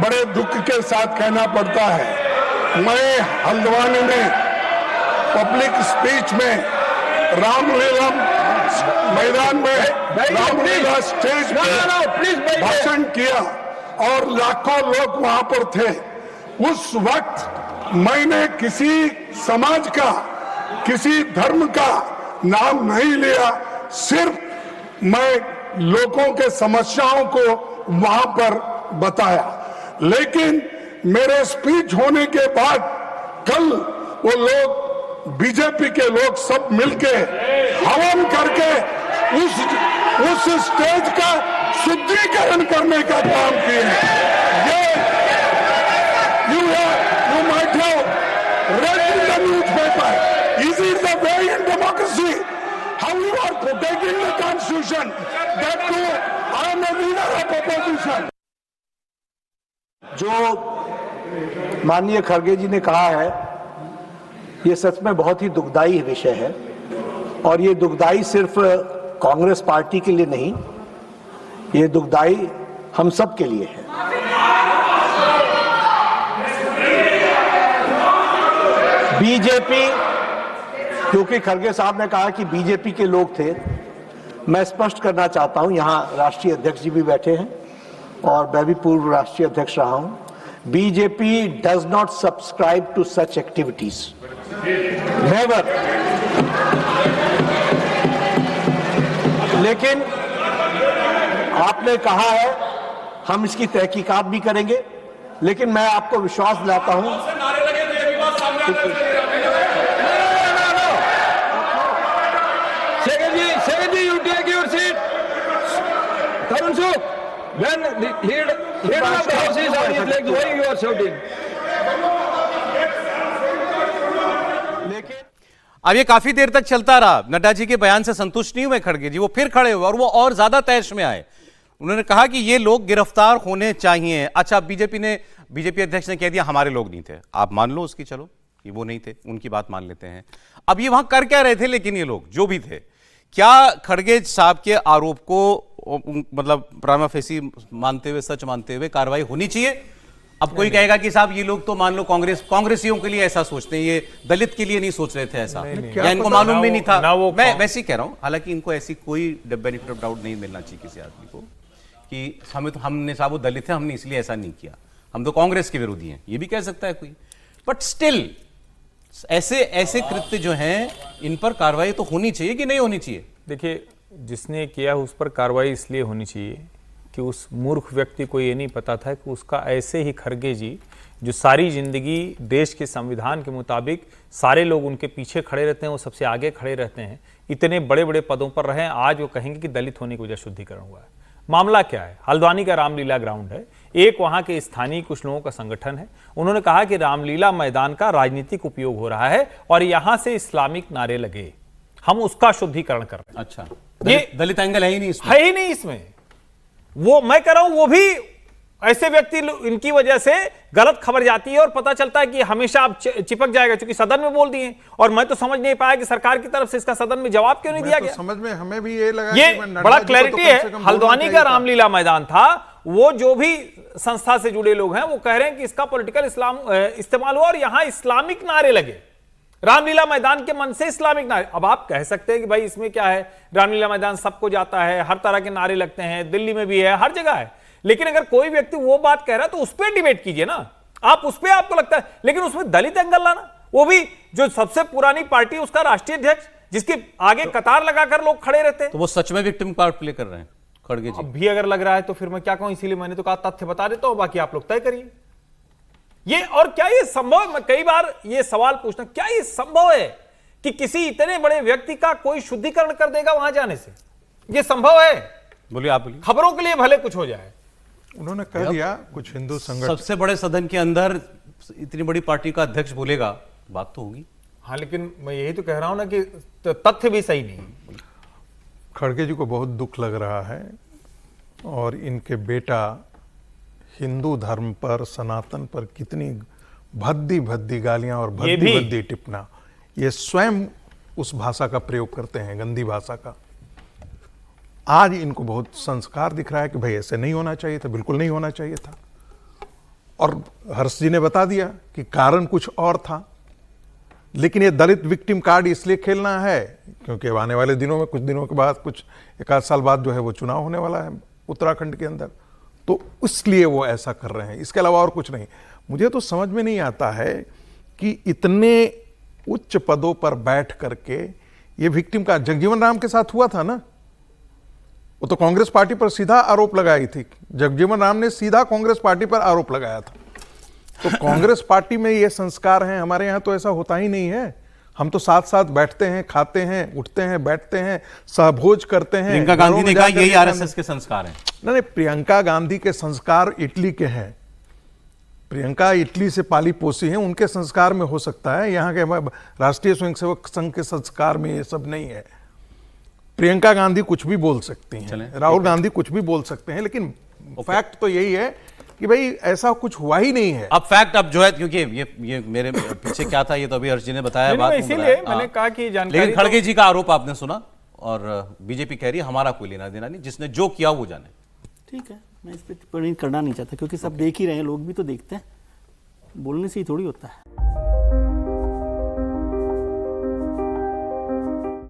बड़े दुख के साथ कहना पड़ता है, मैं हल्द्वानी में पब्लिक स्पीच में रामलीला मैदान में रामलीला स्टेज पर भाषण किया और लाखों लोग वहां पर थे। उस वक्त मैंने किसी समाज का, किसी धर्म का नाम नहीं लिया, सिर्फ मैं लोगों के समस्याओं को वहां पर बताया। लेकिन मेरे स्पीच होने के बाद कल वो लोग, बीजेपी के लोग सब मिलके हवन करके उस स्टेज का शुद्धिकरण करने का काम किए हैं। ये you might have read in the newspaper. Is it the way in democracy? How you are protecting the constitution? That too, I am a leader of opposition. जो माननीय खड़गे जी ने कहा है, ये सच में बहुत ही दुखदाई विषय है और ये दुखदाई सिर्फ कांग्रेस पार्टी के लिए नहीं, ये दुखदाई हम सब के लिए है। बीजेपी, क्योंकि खड़गे साहब ने कहा कि बीजेपी के लोग थे, मैं स्पष्ट करना चाहता हूं, यहां राष्ट्रीय अध्यक्ष जी भी बैठे हैं और मैं भी पूर्व राष्ट्रीय अध्यक्ष रहा हूं। BJP does not subscribe to such activities, never. लेकिन आपने कहा है हम इसकी तहकीकात भी करेंगे, लेकिन मैं आपको विश्वास दिलाता हूं When the leader of the house is on his legs, why you are shouting? अब ये काफी देर तक चलता रहा। नड्डा जी के बयान से संतुष्ट नहीं हुए खड़गे जी, वो फिर खड़े हुए और वो और ज्यादा तैश में आए। उन्होंने कहा कि ये लोग गिरफ्तार होने चाहिए। अच्छा, बीजेपी अध्यक्ष ने कह दिया हमारे लोग नहीं थे। आप मान लो उसकी, चलो कि वो नहीं थे, उनकी बात मान लेते हैं। अब ये वहां कर क्या रहे थे? लेकिन ये लोग जो भी थे, क्या खड़गे साहब के आरोप को मतलब प्रामा फेसी मानते हुए, सच मानते हुए कार्रवाई होनी चाहिए? अब कोई कहेगा कि साहब ये लोग तो मान लो कांग्रेसियों के लिए ऐसा सोचते हैं, ये दलित के लिए नहीं सोच रहे थे ऐसा, या इनको मालूम भी नहीं था। मैं वैसे ही कह रहा हूं, हालांकि इनको ऐसी कोई बेनिफिट ऑफ डाउट नहीं मिलना चाहिए किसी आदमी को कि हमने साहब वो दलित है, हमने इसलिए ऐसा नहीं किया, हम तो कांग्रेस के विरोधी हैं, ये भी कह सकता है कोई। बट स्टिल ऐसे कृत्य जो हैं, इन पर कार्रवाई तो होनी चाहिए कि नहीं होनी चाहिए? देखिए, जिसने किया उस पर कार्रवाई इसलिए होनी चाहिए कि उस मूर्ख व्यक्ति को ये नहीं पता था कि उसका ऐसे ही खड़गे जी, जो सारी जिंदगी देश के संविधान के मुताबिक सारे लोग उनके पीछे खड़े रहते हैं, वो सबसे आगे खड़े रहते हैं, इतने बड़े बड़े पदों पर रहे, आज वो कहेंगे कि दलित होने की वजह शुद्धिकरण हुआ है। मामला क्या है? हल्द्वानी का रामलीला ग्राउंड है, एक वहां के स्थानीय कुछ लोगों का संगठन है, उन्होंने कहा कि रामलीला मैदान का राजनीतिक उपयोग हो रहा है और यहां से इस्लामिक नारे लगे, हम उसका शुद्धिकरण कर रहे हैं। अच्छा, ये दलित एंगल है ही नहीं इसमें? है ही नहीं इसमें। वो मैं कह रहा हूं, वो भी ऐसे व्यक्ति, इनकी वजह से गलत खबर जाती है और पता चलता है कि हमेशा आप चिपक जाएगा, क्योंकि सदन में बोल दिए। और मैं तो समझ नहीं पाया कि सरकार की तरफ से इसका सदन में जवाब क्यों नहीं दिया गया। समझ में हमें भी ये लगा, ये बड़ा क्लैरिटी है। हल्द्वानी का रामलीला मैदान था, वो जो भी संस्था से जुड़े लोग हैं वो कह रहे हैं कि इसका पॉलिटिकल इस्तेमाल हुआ और यहां इस्लामिक नारे लगे, रामलीला मैदान के मन से इस्लामिक नारे। अब आप कह सकते हैं कि भाई इसमें क्या है, रामलीला मैदान सबको जाता है, हर तरह के नारे लगते हैं, दिल्ली में भी है, हर जगह है। लेकिन अगर कोई व्यक्ति वो बात कह रहा है तो उस पर डिबेट कीजिए ना, आप उस पर आपको लगता है। लेकिन उसमें दलित एंगल लाना, वो भी जो सबसे पुरानी पार्टी, उसका राष्ट्रीय अध्यक्ष, जिसके आगे कतार लगाकर लोग खड़े रहते हैं, तो वो सच में विक्टिम पार्ट प्ले कर रहे हैं खड़गे जी। अब भी अगर लग रहा है तो फिर मैं क्या कहूं, इसीलिए मैंने तो कहा तथ्य बता देता हूं, बाकी आप लोग तय करिए। ये और क्या ये संभव है? मैं कई बार ये सवाल पूछना, क्या ये संभव है कि किसी इतने बड़े व्यक्ति का कोई शुद्धिकरण कर देगा वहां जाने से? ये संभव है? बोलिए, आप बोलिए। खबरों के लिए भले कुछ हो जाए। उन्होंने कह दिया कुछ हिंदू संगठन, सबसे बड़े सदन के अंदर इतनी बड़ी पार्टी का अध्यक्ष बोलेगा, बात तो होगी। हाँ, लेकिन मैं यही तो कह रहा हूं ना कि तथ्य भी सही नहीं। खड़गे जी को बहुत दुख लग रहा है और इनके बेटा हिंदू धर्म पर, सनातन पर कितनी भद्दी भद्दी गालियां और भद्दी भद्दी टिप्पणा, ये स्वयं उस भाषा का प्रयोग करते हैं, गंदी भाषा का। आज इनको बहुत संस्कार दिख रहा है कि भाई ऐसे नहीं होना चाहिए था, बिल्कुल नहीं होना चाहिए था। और हर्ष जी ने बता दिया कि कारण कुछ और था। लेकिन ये दलित विक्टिम कार्ड इसलिए खेलना है क्योंकि अब आने वाले दिनों में, कुछ दिनों के बाद, कुछ एक आध साल बाद जो है वो चुनाव होने वाला है उत्तराखंड के अंदर, तो इसलिए वो ऐसा कर रहे हैं, इसके अलावा और कुछ नहीं। मुझे तो समझ में नहीं आता है कि इतने उच्च पदों पर बैठ करके ये विक्टिम का जगजीवन राम के साथ हुआ था ना, वो तो कांग्रेस पार्टी पर सीधा आरोप लगाई थी। जगजीवन राम ने सीधा कांग्रेस पार्टी पर आरोप लगाया था। तो कांग्रेस पार्टी में ये संस्कार हैं, हमारे यहां तो ऐसा होता ही नहीं है। हम तो साथ साथ बैठते हैं, खाते हैं, उठते हैं, बैठते हैं, सहभोज करते हैं। प्रियंका गांधी ने कहा यही आरएसएस के संस्कार हैं। नहीं, प्रियंका गांधी के संस्कार इटली के हैं। प्रियंका इटली से पाली पोसी हैं, उनके संस्कार में हो सकता है, यहाँ के राष्ट्रीय स्वयंसेवक संघ के संस्कार में ये सब नहीं है। प्रियंका गांधी कुछ भी बोल सकती हैं, राहुल गांधी कुछ भी बोल सकते हैं, लेकिन फैक्ट तो यही है कि भाई ऐसा कुछ हुआ ही नहीं है। अब फैक्ट अब जो है, क्योंकि ये मेरे पीछे क्या था ये तो अभी हर्ष जी ने बताया, बात इसीलिए मैंने कहा कि जानकारी, लेकिन खड़गे जी का आरोप आपने सुना और बीजेपी कह रही है हमारा कोई लेना देना नहीं, जिसने जो किया वो जाने। ठीक है, मैं इस पर टिप्पणी करना नहीं चाहता क्योंकि सब देख ही रहे हैं, लोग भी तो देखते हैं, बोलने से ही थोड़ी होता है।